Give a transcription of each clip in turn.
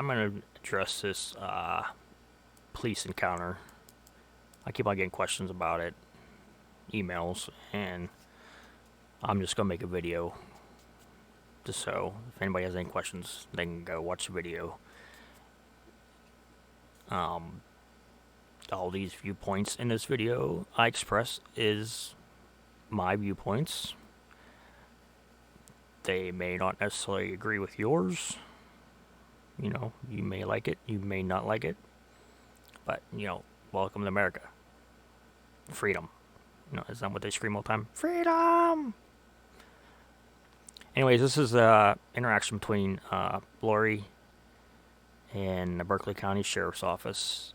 I'm going to address this police encounter. I keep on getting questions about it, emails, and I'm just going to make a video. Just so if anybody has any questions, they can go watch the video. All these viewpoints in this video I express is my viewpoints. They may not necessarily agree with yours. You know, you may like it, you may not like it. But, you know, welcome to America. Freedom. You know, is that what they scream all the time? Freedom! Anyways, this is an interaction between Lori and the Berkeley County Sheriff's Office.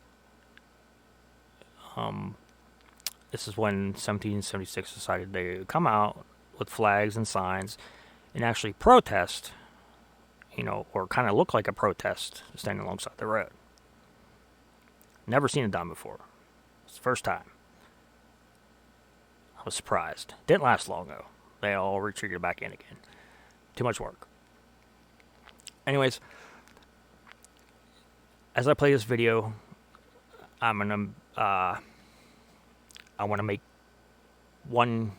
This is when 1776 decided to come out with flags and signs and actually protest, you know, or kind of look like a protest standing alongside the road. Never seen it done before. It's the first time. I was surprised. Didn't last long, though. They all retreated back in again. Too much work. Anyways, as I play this video, I want to make one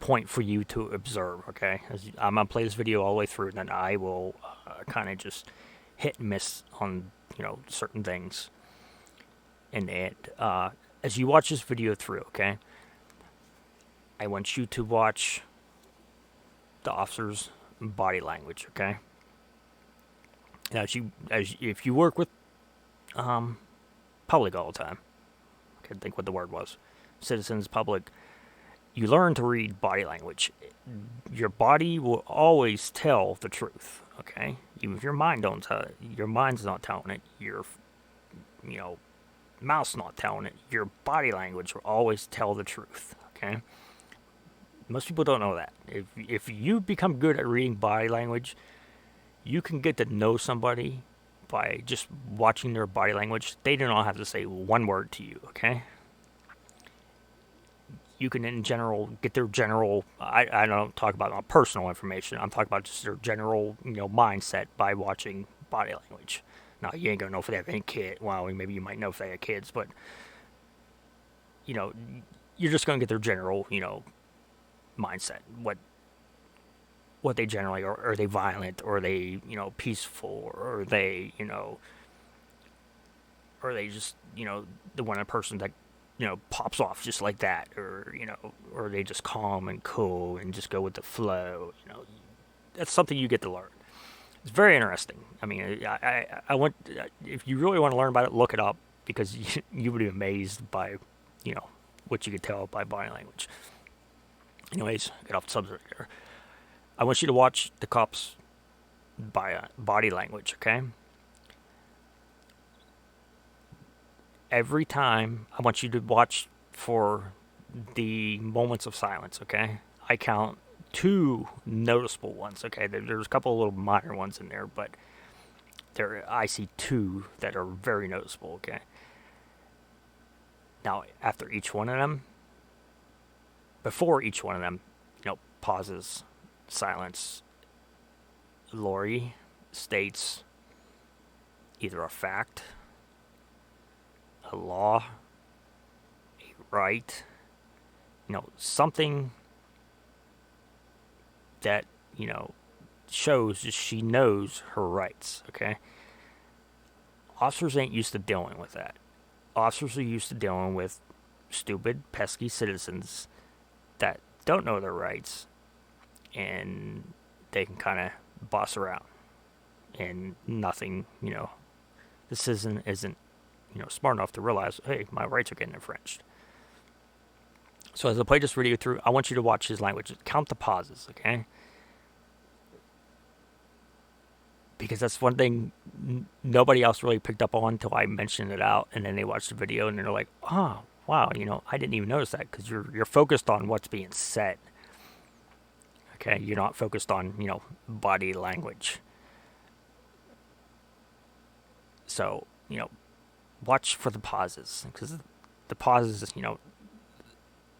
point for you to observe, okay? I'm going to play this video all the way through, and then I will kind of just hit and miss on, you know, certain things. And as you watch this video through, okay, I want you to watch the officer's body language, okay? Now, if you work with public all the time, I can't think what the word was, citizens, public, you learn to read body language. Your body will always tell the truth, okay? Even if your mind don't tell it, your mind's not telling it, your, you know, mouth's not telling it, your body language will always tell the truth, okay? Most people don't know that. If you become good at reading body language, you can get to know somebody by just watching their body language. They do not have to say one word to you, okay? You can, in general, get their general, I don't talk about my personal information, I'm talking about just their general, you know, mindset by watching body language. Now, you ain't gonna know if they have any kid, well, maybe you might know if they have kids, but, you know, you're just gonna get their general, you know, mindset, what they generally are they violent, or are they, you know, peaceful, or are they, you know, or are they just, you know, the one person that, you know, pops off just like that, or, you know, or are they just calm and cool and just go with the flow, you know? That's something you get to learn. It's very interesting. I mean, I want, if you really want to learn about it, look it up, because you would be amazed by, you know, what you could tell by body language. Anyways, get off the subject there. I want you to watch the cops' body language, okay? Every time, I want you to watch for the moments of silence, okay? I count 2 noticeable ones, okay? There's a couple of little minor ones in there, but I see 2 that are very noticeable, okay? Now, after each one of them, before each one of them, you know, pauses, silence, Lori states either a fact, a law, a right, you know, something that, you know, shows she knows her rights, okay? Officers ain't used to dealing with that. Officers are used to dealing with stupid, pesky citizens that don't know their rights, and they can kind of boss around, and nothing, you know, the citizen isn't, you know, smart enough to realize, hey, my rights are getting infringed. So as I play this video through, I want you to watch his language. Count the pauses, okay? Because that's one thing nobody else really picked up on until I mentioned it out, and then they watch the video and they're like, oh, wow, you know, I didn't even notice that, because you're focused on what's being said. Okay, you're not focused on, you know, body language. So, you know, watch for the pauses, because the pauses, you know,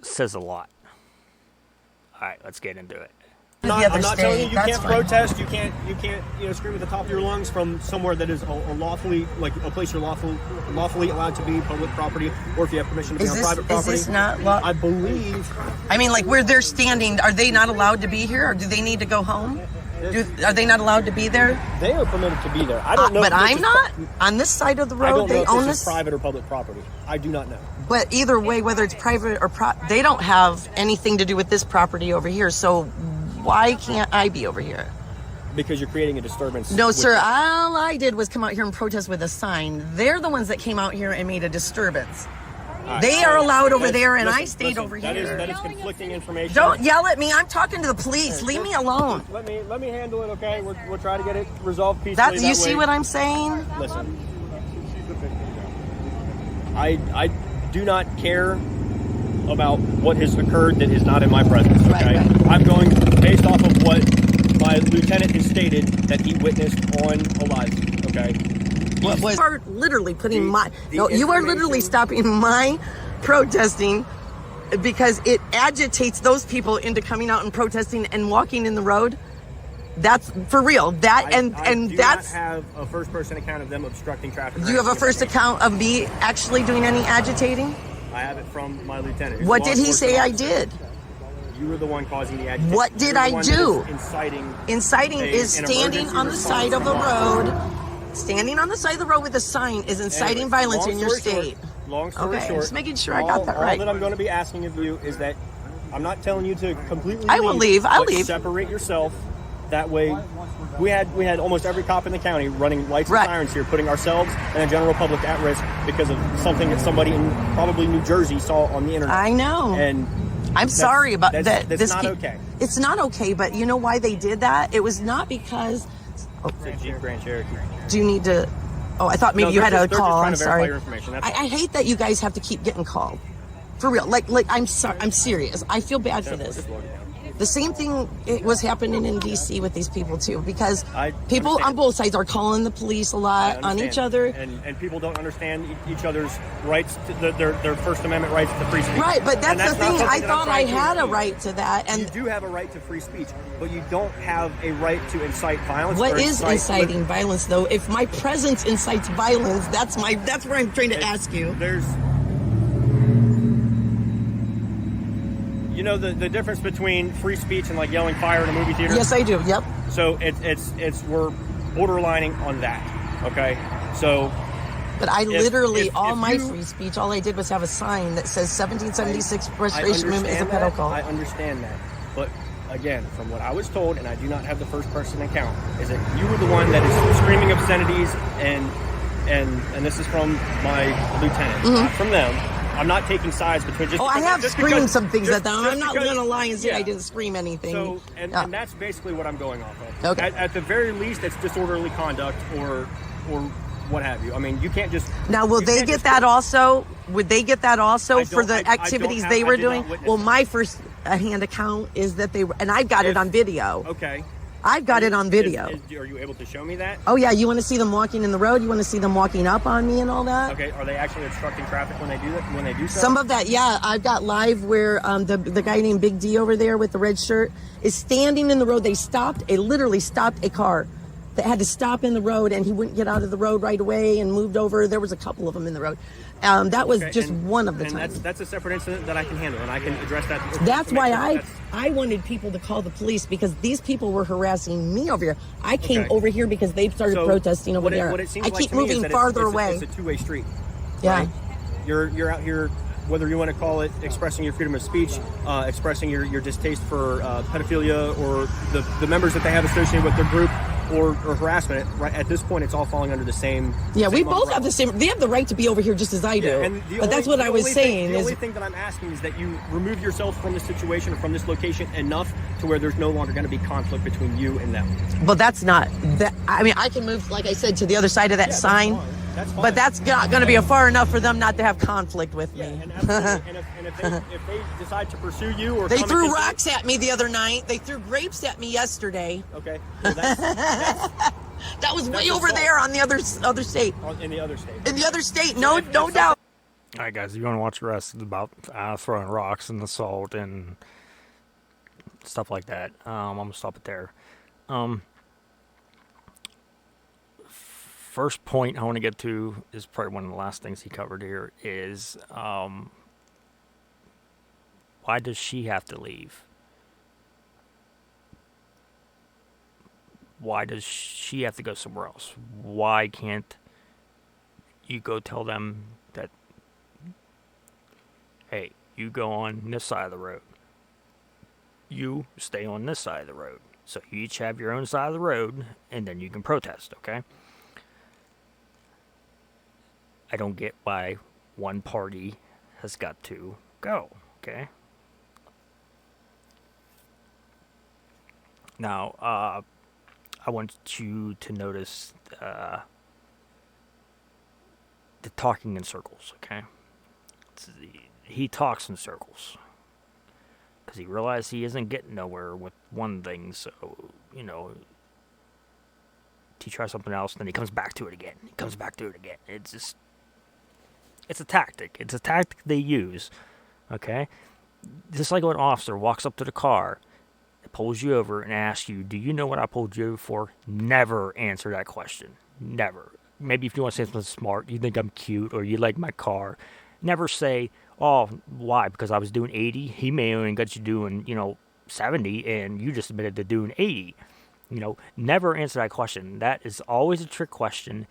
says a lot. All right, let's get into it. I'm not telling you can't protest. You can't scream at the top of your lungs from somewhere that is a lawfully, like a place you're lawfully allowed to be, public property, or if you have permission to be on private property. Is this not law? I believe. I mean, like where they're standing, are they not allowed to be here, or do they need to go home? Are they not allowed to be there? They are permitted to be there. I don't know. But I'm not on this side of the road. I don't know they if own this is private or public property. I do not know. But either way, whether it's private or they don't have anything to do with this property over here. So why can't I be over here? Because you're creating a disturbance. No, sir. All I did was come out here and protest with a sign. They're the ones that came out here and made a disturbance. They are allowed over there, and I stayed over here. That is conflicting information. Don't yell at me. I'm talking to the police. Leave me alone. Let me handle it, okay? We'll try to get it resolved peacefully. You see what I'm saying? Listen. I do not care about what has occurred that is not in my presence, okay? Right. I'm going based off of what my lieutenant has stated that he witnessed on Eliza, okay? You are literally putting you are literally stopping my protesting because it agitates those people into coming out and protesting and walking in the road. That's for real. I do not have a first-person account of them obstructing traffic. Do you have a first account of me actually doing any agitating? I have it from my lieutenant. What did he say I did? You were the one causing the agitation. What did I do? Inciting. Inciting is standing on the side of the road. Standing on the side of the road with a sign is inciting violence in your state. Long story short, just making sure I got that right. All that I'm going to be asking of you is that I'm not telling you to completely I will leave. I'll leave. Separate yourself. That way, we had almost every cop in the county running lights and sirens here, putting ourselves and the general public at risk because of something that somebody in probably New Jersey saw on the internet. I know. And I'm sorry about that. That's not okay. It's not okay, but you know why they did that? It was not because... It's a Jeep Grand Cherokee. Do you need to... Oh, I thought maybe you had a call. I'm sorry. I hate that you guys have to keep getting called. For real. Like I'm sorry. I'm serious. I feel bad for this. The same thing was happening in D.C. with these people too, because people on both sides are calling the police a lot on each other, and people don't understand each other's rights, to their First Amendment rights to free speech. Right, but that's the thing. I thought I had a right to that, and you do have a right to free speech, but you don't have a right to incite violence. What is inciting violence, though? If my presence incites violence, that's where I'm trying to ask you. You know the difference between free speech and like yelling fire in a movie theater? Yes, I do. Yep. So it's we're borderlining on that. Okay. So. But I literally all my free speech, all I did was have a sign that says 1776 Restoration Movement is a pedo cult. I understand that, but again, from what I was told, and I do not have the first person account, is that you were the one that is screaming obscenities and this is from my lieutenant, not from them. I'm not taking sides between just. Oh, I have screamed some things at them. I'm not going to lie and say I didn't scream anything. So, and that's basically what I'm going off of. Okay. At the very least, it's disorderly conduct or what have you. I mean, you can't just. Now, will they get that also? Would they get that also for the activities they were doing? Well, my first hand account is that they were, and I've got it on video. Okay. I've got it on video. Are you able to show me that? Oh, yeah. You want to see them walking in the road? You want to see them walking up on me and all that? Okay. Are they actually obstructing traffic when they do that? When they do so? Some of that, yeah. I've got live where the guy named Big D over there with the red shirt is standing in the road. They literally stopped a car that had to stop in the road, and he wouldn't get out of the road right away and moved over. There was a couple of them in the road. That was just one of the times. That's a separate incident that I can handle, and I can address that. That's why I wanted people to call the police, because these people were harassing me over here. I came over here because they started protesting over there. I keep moving farther away. It's a two-way street. Yeah. Right? You're out here, whether you want to call it expressing your freedom of speech, expressing your distaste for pedophilia or the members that they have associated with their group, or harassment. Right at this point, it's all falling under the same. Yeah, same we both umbrella. have the same. They have the right to be over here just as I do. But that's what I was saying. The only thing that I'm asking is that you remove yourself from this situation or from this location enough to where there's no longer going to be conflict between you and them. Well, that's not that. I mean, I can move, like I said, to the other side of that sign. That's fine. But that's not going to be far enough for them not to have conflict with me. And if they decide to pursue you, or they threw rocks at me the other night. They threw grapes at me yesterday. Okay, well, that was way over there on the other state. In the other state. In the other state, no doubt. All right, guys, if you want to watch the rest, it's about throwing rocks and assault and stuff like that. I'm gonna stop it there. First point I want to get to is probably one of the last things he covered here is why does she have to leave? Why does she have to go somewhere else? Why can't you go tell them that, hey, you go on this side of the road. You stay on this side of the road. So you each have your own side of the road, and then you can protest, okay? I don't get why one party has got to go, okay? Now, I want you to notice the talking in circles, okay? He talks in circles because he realized he isn't getting nowhere with one thing, so, you know, he tries something else, and then he comes back to it again. It's just, it's a tactic. It's a tactic they use, okay? Just like when an officer walks up to the car, pulls you over and asks you, do you know what I pulled you over for? Never answer that question. Never. Maybe if you want to say something smart, you think I'm cute, or you like my car. Never say, oh, why? Because I was doing 80? He may only got you doing, 70, and you just admitted to doing 80. Never answer that question. That is always a trick question.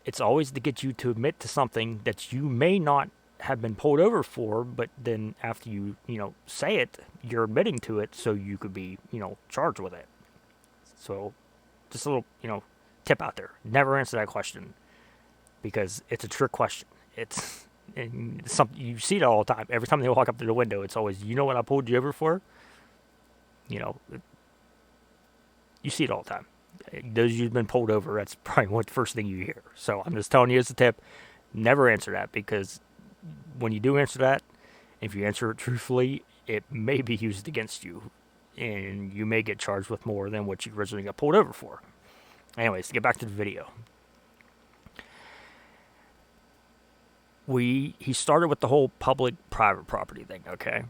It's always to get you to admit to something that you may not have been pulled over for, but then after you, say it, you're admitting to it, so you could be, charged with it. So, just a little, tip out there. Never answer that question, because it's a trick question. It's something you see it all the time. Every time they walk up to the window, it's always, you know what I pulled you over for? You see it all the time. Those you've been pulled over, that's probably what the first thing you hear. So I'm just telling you as a tip, never answer that, because when you do answer that, if you answer it truthfully, it may be used against you, and you may get charged with more than what you originally got pulled over for. Anyways, to get back to the video. He started with the whole public-private property thing, okay?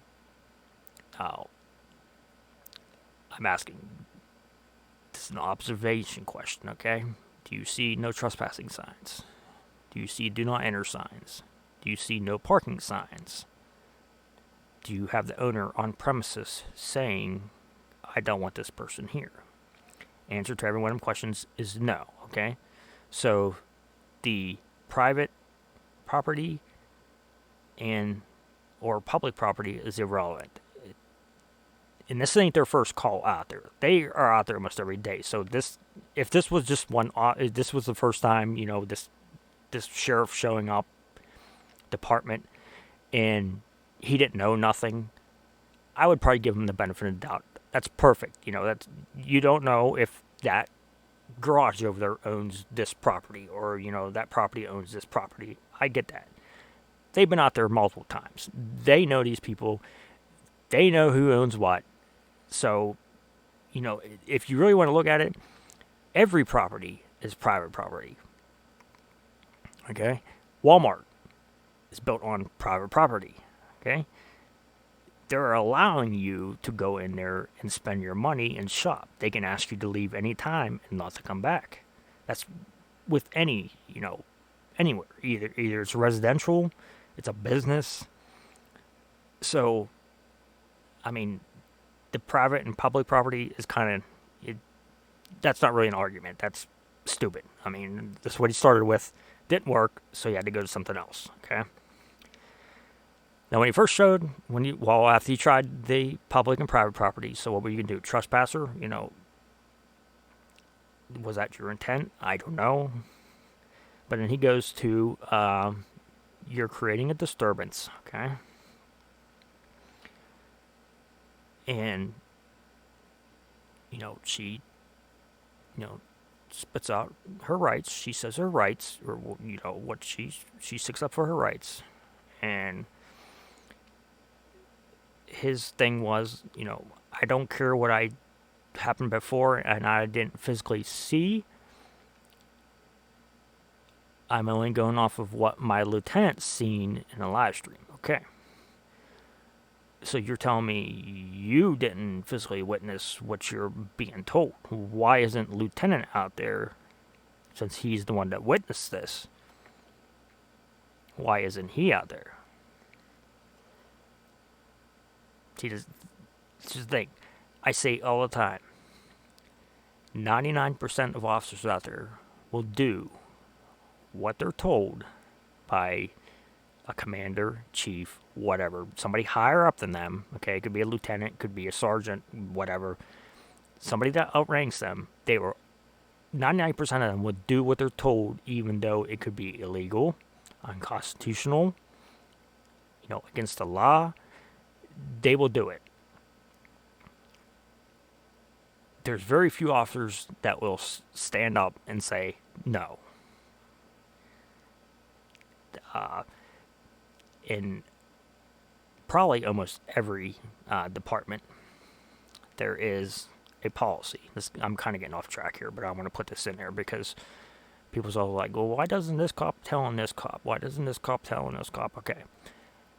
Now, I'm asking, this is an observation question, okay? Do you see no trespassing signs? Do you see do not enter signs? Do you see no parking signs? Do you have the owner on premises saying, I don't want this person here? Answer to every one of them questions is no, okay? So the private property or public property is irrelevant. And this ain't their first call out there. They are out there almost every day. So if this was just this was the first time, this sheriff showing up, department, and he didn't know nothing, I would probably give him the benefit of the doubt. That's perfect. You don't know if that garage over there owns this property, or that property owns this property. I get that. They've been out there multiple times. They know these people. They know who owns what. So, if you really want to look at it, every property is private property. Okay? Walmart is built on private property. Okay? They're allowing you to go in there and spend your money and shop. They can ask you to leave any time and not to come back. That's with any, anywhere. Either it's residential, it's a business. So, I mean, the private and public property is kind of, that's not really an argument. That's stupid. I mean, that's what he started with. Didn't work, so he had to go to something else, okay? Now, when he first showed, after he tried the public and private property, so what were you going to do? Trespasser? Was that your intent? I don't know. But then he goes to, you're creating a disturbance, okay? And, she, spits out her rights. She says her rights, or, what she sticks up for her rights. And his thing was, I don't care what happened before and I didn't physically see. I'm only going off of what my lieutenant's seen in a live stream. Okay. So you're telling me you didn't physically witness what you're being told. Why isn't Lieutenant out there, since he's the one that witnessed this? Why isn't he out there? See, this is the thing. I say all the time, 99% of officers out there will do what they're told by a commander, chief, whatever, somebody higher up than them. Okay, it could be a lieutenant, could be a sergeant, whatever. Somebody that outranks them. 99% of them would do what they're told, even though it could be illegal, unconstitutional, against the law. They will do it. There's very few officers that will stand up and say no. In probably almost every department, there is a policy. I'm kind of getting off track here, but I want to put this in there because people's all like, well, why doesn't this cop tell on this cop? Why doesn't this cop tell on this cop? Okay.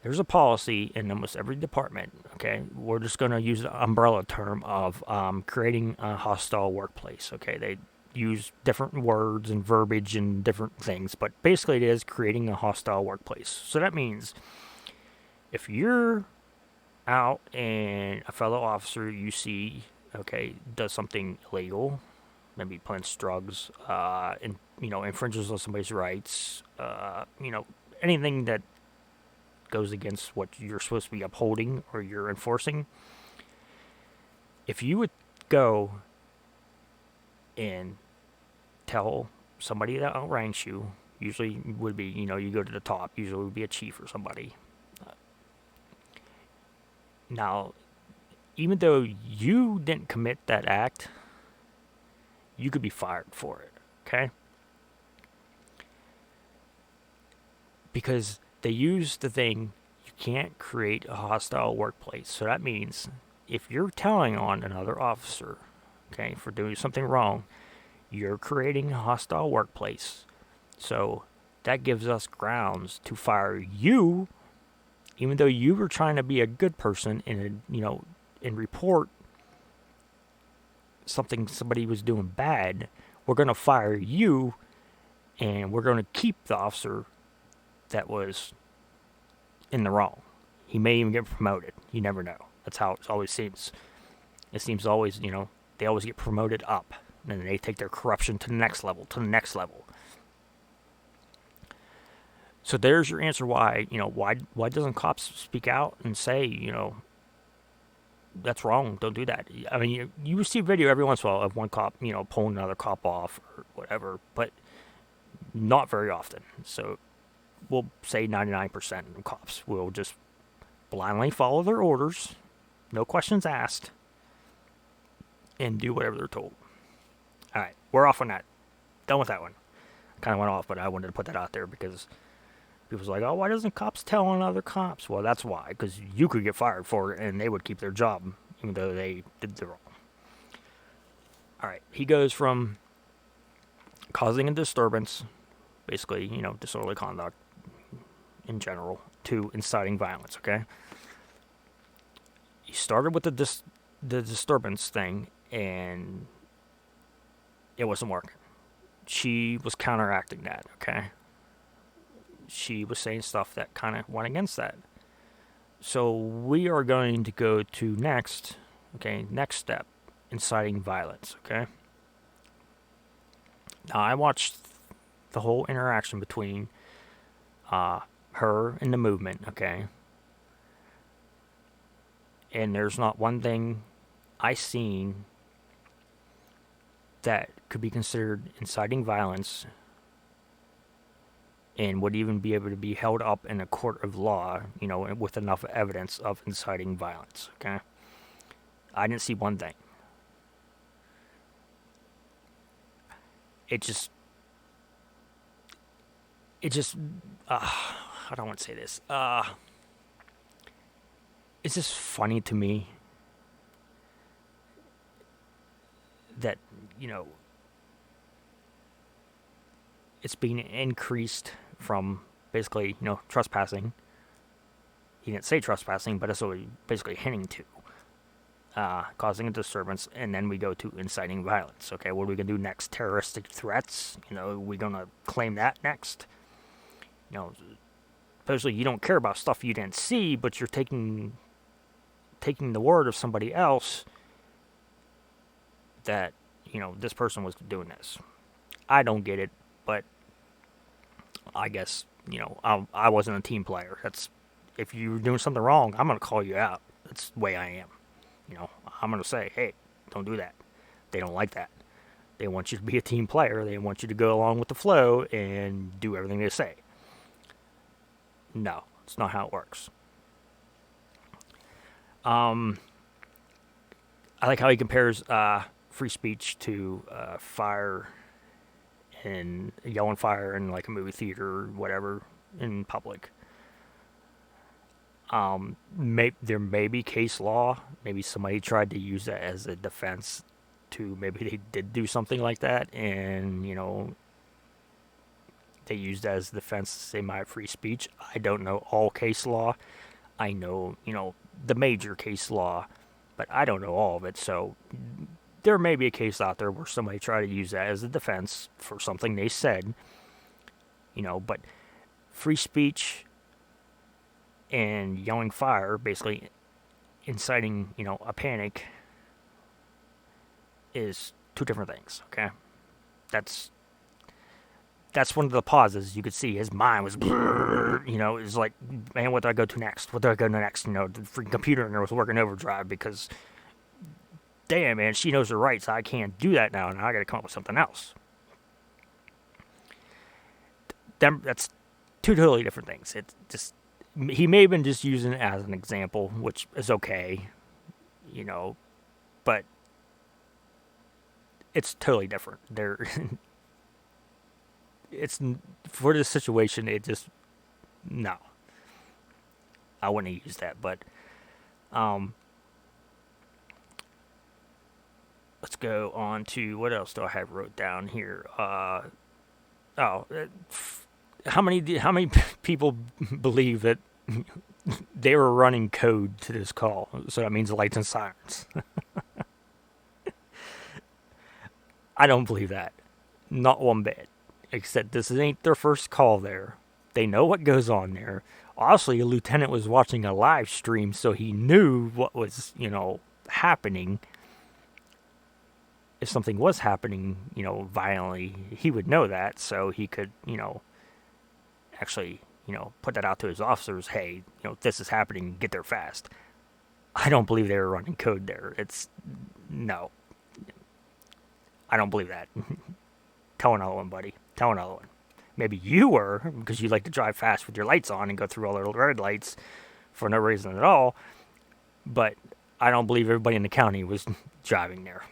There's a policy in almost every department, okay? We're just going to use the umbrella term of creating a hostile workplace, okay? They use different words and verbiage and different things, but basically it is creating a hostile workplace. So that means if you're out and a fellow officer you see, okay, does something illegal, maybe plants drugs, and, infringes on somebody's rights, anything that goes against what you're supposed to be upholding or you're enforcing, if you would go and tell somebody that outranks you, usually would be, you go to the top, usually would be a chief or somebody. Now, even though you didn't commit that act, you could be fired for it, okay? Because they use the thing, you can't create a hostile workplace. So that means if you're telling on another officer, okay, for doing something wrong, you're creating a hostile workplace. So that gives us grounds to fire you, even though you were trying to be a good person and, and report somebody was doing bad. We're going to fire you, and we're going to keep the officer that was in the wrong. He may even get promoted. You never know. That's how it always seems. It seems always, they always get promoted up. And then they take their corruption to the next level, So there's your answer why, why doesn't cops speak out and say, that's wrong, don't do that. I mean, you see video every once in a while of one cop, pulling another cop off or whatever, but not very often. So we'll say 99% of cops will just blindly follow their orders, no questions asked, and do whatever they're told. All right, we're off on that. Done with that one. Kind of went off, but I wanted to put that out there because people's like, oh, why doesn't cops tell on other cops? Well, that's why, because you could get fired for it, and they would keep their job, even though they did the wrong. All right, he goes from causing a disturbance, basically, disorderly conduct in general, to inciting violence, okay? He started with the disturbance thing, and it wasn't working. She was counteracting that, okay? She was saying stuff that kind of went against that. So we are going to go to next step, inciting violence, okay? Now, I watched the whole interaction between her and the movement, okay? And there's not one thing I seen that could be considered inciting violence and would even be able to be held up in a court of law, with enough evidence of inciting violence, okay? I didn't see one thing. It just, I don't want to say this. It's just funny to me that, it's being increased from basically, trespassing. he didn't say trespassing, but that's what he's basically hinting to. Causing a disturbance, and then we go to inciting violence. Okay, what are we going to do next? Terroristic threats? We're going to claim that next? Supposedly you don't care about stuff you didn't see, but you're taking the word of somebody else that, this person was doing this. I don't get it, but I guess, I wasn't a team player. If you're doing something wrong, I'm going to call you out. That's the way I am. I'm going to say, hey, don't do that. They don't like that. They want you to be a team player. They want you to go along with the flow and do everything they say. No, it's not how it works. I like how he compares free speech to fire and yelling fire in like a movie theater or whatever in public. There may be case law. Maybe somebody tried to use that as a defense to maybe they did do something like that, and they used that as defense to say my free speech. I don't know all case law. I know the major case law, but I don't know all of it. So there may be a case out there where somebody tried to use that as a defense for something they said. But free speech and yelling fire, basically inciting, a panic, is two different things, okay? That's one of the pauses. You could see his mind was, it's like, man, what do I go to next? What do I go to next? The freaking computer in there was working overdrive because, damn, man, she knows her rights. I can't do that now, and I got to come up with something else. That's two totally different things. It's just, he may have been just using it as an example, which is okay, but it's totally different. It's for this situation. No, I wouldn't use that. But let's go on to what else do I have wrote down here? How many people believe that they were running code to this call? So that means lights and sirens. I don't believe that. Not one bit. Except this ain't their first call there. They know what goes on there. Obviously, a lieutenant was watching a live stream, so he knew what was, happening. If something was happening, violently, he would know that, so he could, actually, put that out to his officers. Hey, this is happening. Get there fast. I don't believe they were running code there. No. I don't believe that. Tell another one, buddy. Tell another one. Maybe you were, because you like to drive fast with your lights on and go through all the red lights for no reason at all. But I don't believe everybody in the county was driving there.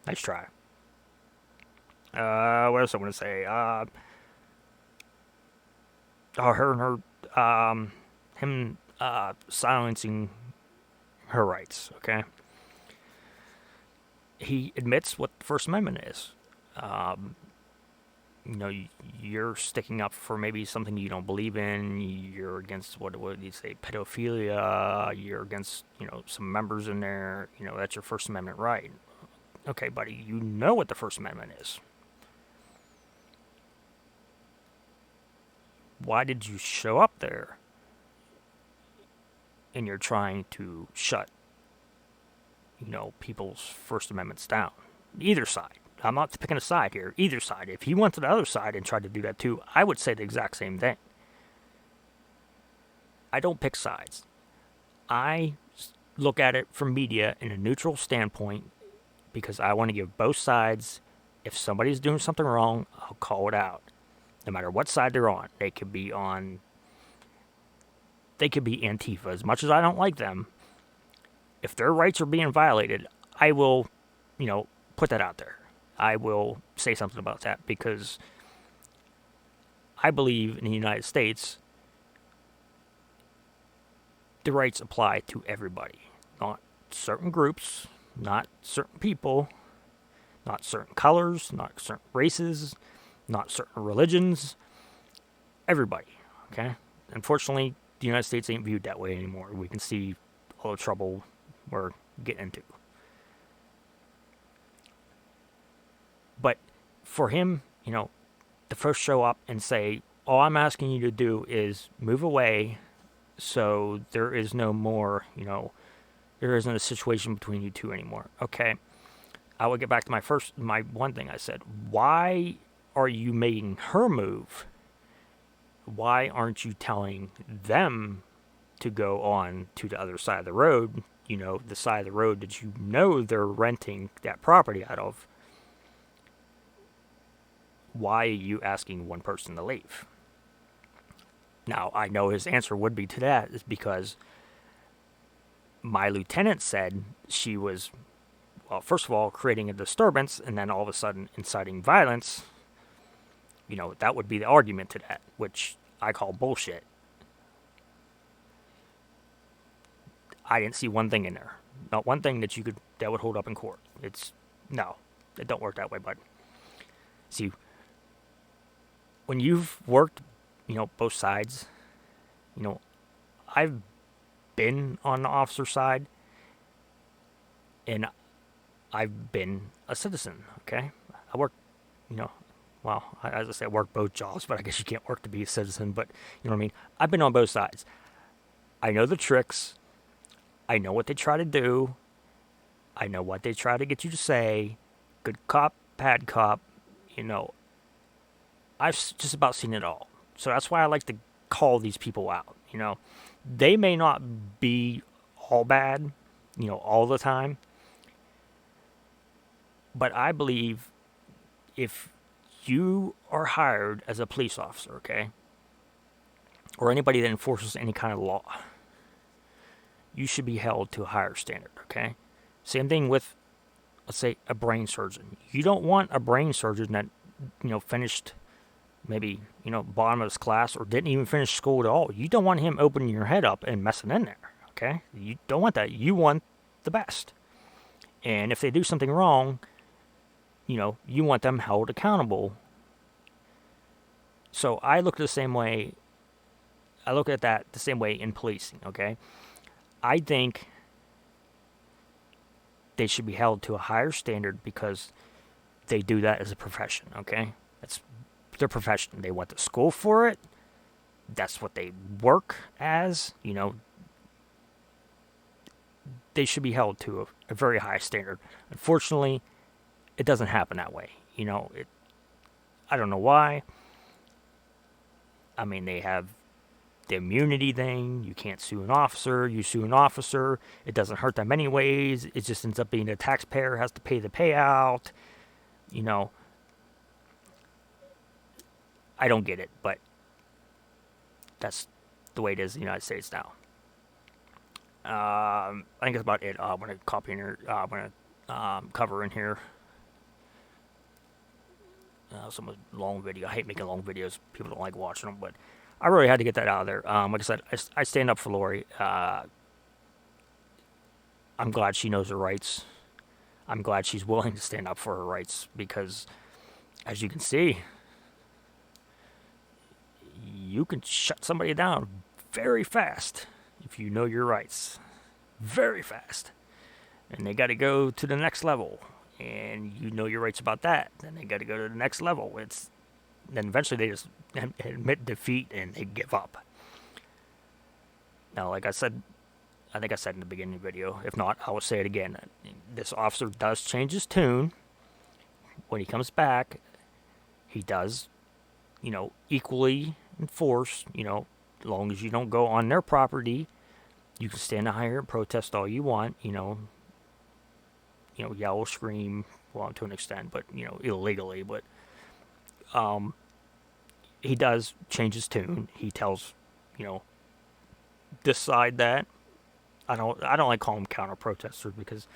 Nice try. What else I want to say? Him silencing her rights, okay? He admits what the First Amendment is. You're sticking up for maybe something you don't believe in. You're against, what do you say, pedophilia. You're against, some members in there. That's your First Amendment right. Okay, buddy, you know what the First Amendment is. Why did you show up there? And you're trying to shut, people's First Amendments down. Either side. I'm not picking a side here. Either side. If he went to the other side and tried to do that too, I would say the exact same thing. I don't pick sides. I look at it from media in a neutral standpoint because I want to give both sides. If somebody's doing something wrong, I'll call it out. No matter what side they're on. They could be Antifa. As much as I don't like them, if their rights are being violated, I will, put that out there. I will say something about that because I believe in the United States, the rights apply to everybody. Not certain groups, not certain people, not certain colors, not certain races, not certain religions. Everybody, okay? Unfortunately, the United States ain't viewed that way anymore. We can see all the trouble we're getting into. But for him, to first show up and say, all I'm asking you to do is move away so there is no more, there isn't a situation between you two anymore. Okay. I would get back to my one thing I said. Why are you making her move? Why aren't you telling them to go on to the other side of the road? The side of the road that they're renting that property out of. Why are you asking one person to leave? Now, I know his answer would be to that is because my lieutenant said she was, well, first of all, creating a disturbance and then all of a sudden inciting violence. That would be the argument to that, which I call bullshit. I didn't see one thing in there. Not one thing that would hold up in court. No, it don't work that way, bud. See, when you've worked, both sides, I've been on the officer side and I've been a citizen, okay? I work, as I say, I work both jobs, but I guess you can't work to be a citizen, but you know what I mean? I've been on both sides. I know the tricks. I know what they try to do. I know what they try to get you to say. Good cop, bad cop, I've just about seen it all. So that's why I like to call these people out, They may not be all bad, all the time. But I believe if you are hired as a police officer, okay, or anybody that enforces any kind of law, you should be held to a higher standard, okay? Same thing with, let's say, a brain surgeon. You don't want a brain surgeon that, finished maybe, bottom of his class or didn't even finish school at all. You don't want him opening your head up and messing in there, okay? You don't want that. You want the best. And if they do something wrong, you want them held accountable. So I look at that the same way in policing, okay? I think they should be held to a higher standard because they do that as a profession, okay? That's their profession. They went to school for it. That's what they work as, They should be held to a very high standard. Unfortunately, it doesn't happen that way. I don't know why. I mean, they have the immunity thing. You can't sue an officer. You sue an officer. It doesn't hurt them anyways. It just ends up being the taxpayer has to pay the payout. I don't get it, but that's the way it is in the United States now. I think that's about it. I'm going to copy in here. I'm going to cover in here. Some long video. I hate making long videos. People don't like watching them, but I really had to get that out of there. Like I said, I stand up for Lori. I'm glad she knows her rights. I'm glad she's willing to stand up for her rights because, as you can see, you can shut somebody down very fast if you know your rights. Very fast. And they got to go to the next level. And you know your rights about that. Then they got to go to the next level. Then eventually they just admit defeat and they give up. Now, like I said, I think I said in the beginning of the video. If not, I will say it again. This officer does change his tune. When he comes back, he does, equally enforce, as long as you don't go on their property, you can stand out here and protest all you want, yell, scream, well, to an extent, but, illegally, but, he does change his tune. He tells, this side that. I don't like calling them counter-protesters because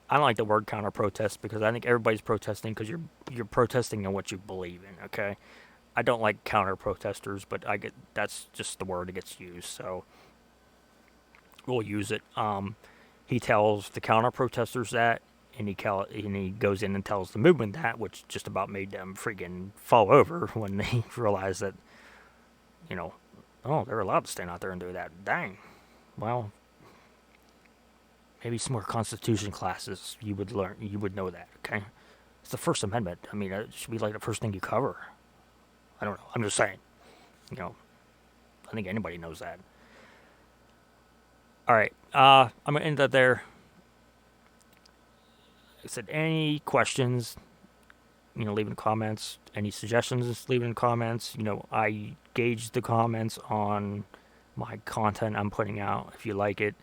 I don't like the word counter-protest because I think everybody's protesting because you're protesting in what you believe in, okay? I don't like counter-protesters, but that's just the word that gets used, so we'll use it. He tells the counter-protesters that, and he goes in and tells the movement that, which just about made them freaking fall over when they realized that, Oh, they're allowed to stand out there and do that. Dang. Well, maybe some more Constitution classes you would learn. You would know that, okay? It's the First Amendment. I mean, it should be like the first thing you cover. I don't know. I'm just saying. You know, I think anybody knows that. All right. I'm going to end that there. Like I said, any questions, leave in the comments. Any suggestions, leave in the comments. I gauge the comments on my content I'm putting out. If you like it,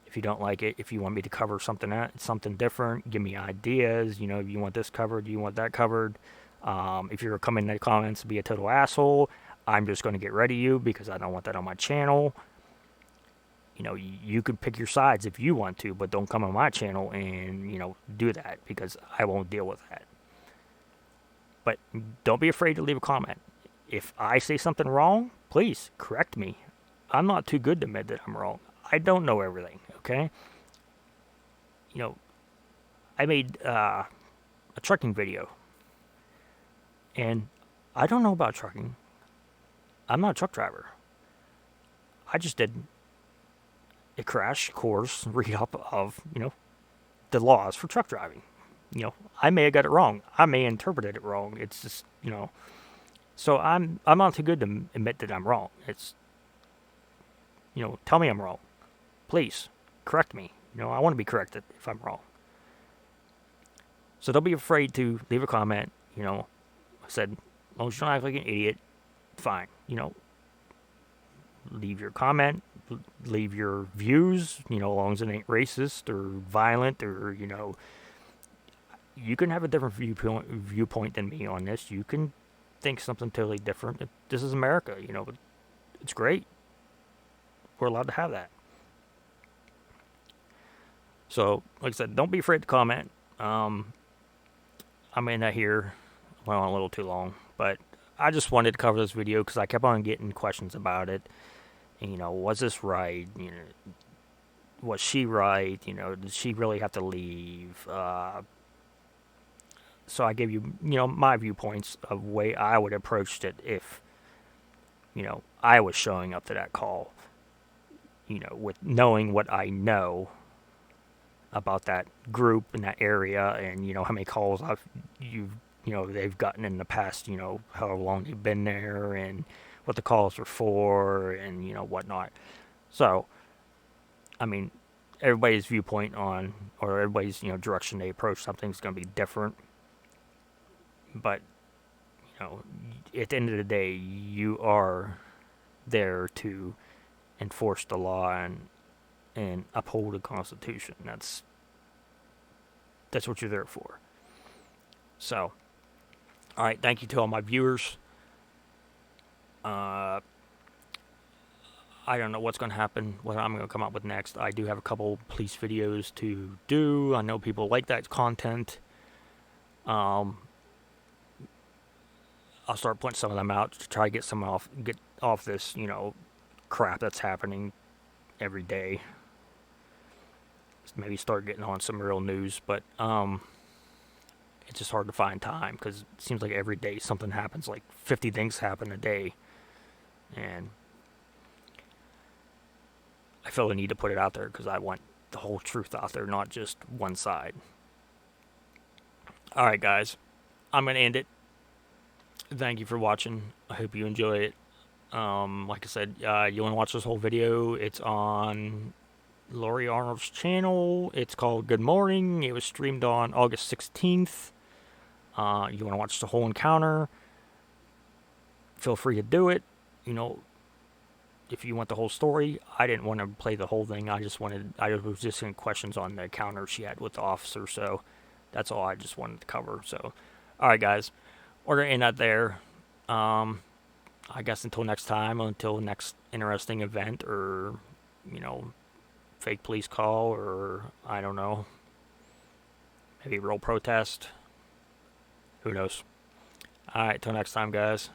if you don't like it, if you want me to cover something different, give me ideas. If you want this covered, you want that covered. If you're coming in the comments to be a total asshole, I'm just going to get rid of you because I don't want that on my channel. You could pick your sides if you want to, but don't come on my channel and, do that because I won't deal with that. But don't be afraid to leave a comment. If I say something wrong, please correct me. I'm not too good to admit that I'm wrong. I don't know everything, okay? I made a trucking video. And I don't know about trucking. I'm not a truck driver. I just did a crash course read up of, the laws for truck driving. I may have got it wrong. I may have interpreted it wrong. It's just, so I'm not too good to admit that I'm wrong. It's, tell me I'm wrong. Please, correct me. I want to be corrected if I'm wrong. So don't be afraid to leave a comment. I said, as long as you don't act like an idiot, fine. Leave your comment, leave your views, as long as it ain't racist or violent or, you can have a different viewpoint than me on this. You can think something totally different. This is America, it's great. We're allowed to have that. So, like I said, don't be afraid to comment. I may not hear, a little too long, but I just wanted to cover this video because I kept on getting questions about it. And, was this right? Was she right? Did she really have to leave? So I gave you, my viewpoints of way I would have approached it if, I was showing up to that call. With knowing what I know about that group in that area and, how many calls they've gotten in the past, how long they've been there and what the calls are for and, whatnot. So, I mean, everybody's viewpoint on, or everybody's, direction they approach something is going to be different. But, at the end of the day, you are there to enforce the law and uphold the Constitution. That's what you're there for. So, all right, thank you to all my viewers. I don't know what's going to happen, what I'm going to come up with next. I do have a couple police videos to do. I know people like that content. I'll start putting some of them out to try to get off this, crap that's happening every day. Maybe start getting on some real news, but it's just hard to find time because it seems like every day something happens, like 50 things happen a day. And I feel the need to put it out there because I want the whole truth out there, not just one side. Alright guys, I'm going to end it. Thank you for watching. I hope you enjoy it. Like I said, you want to watch this whole video, it's on Laurie Arnold's channel. It's called Good Morning. It was streamed on August 16th. You want to watch the whole encounter, feel free to do it. If you want the whole story, I didn't want to play the whole thing. I was just getting questions on the encounter she had with the officer, so that's all I just wanted to cover. So, alright guys, we're going to end that there. I guess until next time, until next interesting event, or, fake police call, or, I don't know, maybe real protest. Who knows? Alright, till next time, guys.